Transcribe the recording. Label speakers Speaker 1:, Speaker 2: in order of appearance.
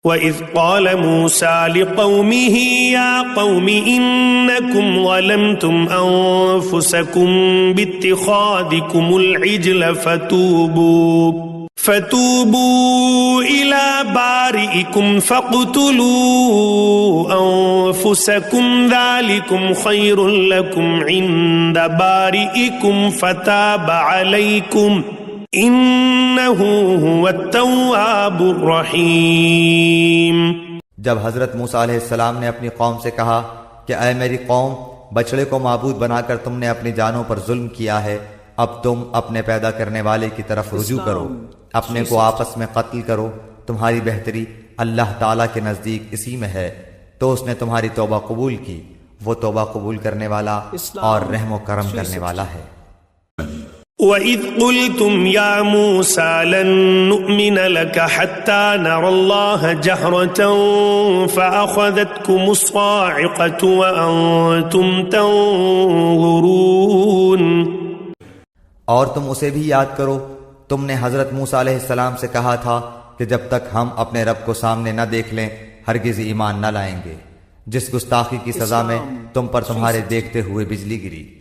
Speaker 1: وَإِذْ قَالَ مُوسَى لِقَوْمِهِ يَا قَوْمِ إِنَّكُمْ ظَلَمْتُمْ أَنفُسَكُمْ بِاتِّخَاذِكُمُ الْعِجْلَ فتوبوا إلى بارئكم فاقتلوا أنفسكم ذلكم خير لكم عند بارئكم فتاب عليكم إنه هو التواب الرحيم۔
Speaker 2: جب حضرت موسیٰ علیہ السلام نے اپنی قوم سے کہا کہ اے میری قوم، بچڑے کو معبود بنا کر تم نے اپنی جانوں پر ظلم کیا ہے، اب تم اپنے پیدا کرنے والے کی طرف رجوع کرو، اپنے کو آپس میں قتل کرو، تمہاری بہتری اللہ تعالیٰ کے نزدیک اسی میں ہے، تو اس نے تمہاری توبہ قبول کی، وہ توبہ قبول کرنے والا اور رحم و کرم کرنے والا ہے۔
Speaker 1: وَإِذْ قُلْتُمْ يَا مُوسَى لَن نُّؤْمِنَ لَكَ حَتَّى نَرَى اللَّهَ جَهْرَةً فَأَخَذَتْكُمُ الصَّاعِقَةُ وَأَنْتُمْ تَنْظُرُونَ۔
Speaker 2: اور تم اسے بھی یاد کرو، تم نے حضرت موسیٰ علیہ السلام سے کہا تھا کہ جب تک ہم اپنے رب کو سامنے نہ دیکھ لیں ہرگز ایمان نہ لائیں گے، جس گستاخی کی سزا میں تم پر تمہارے دیکھتے ہوئے بجلی گری۔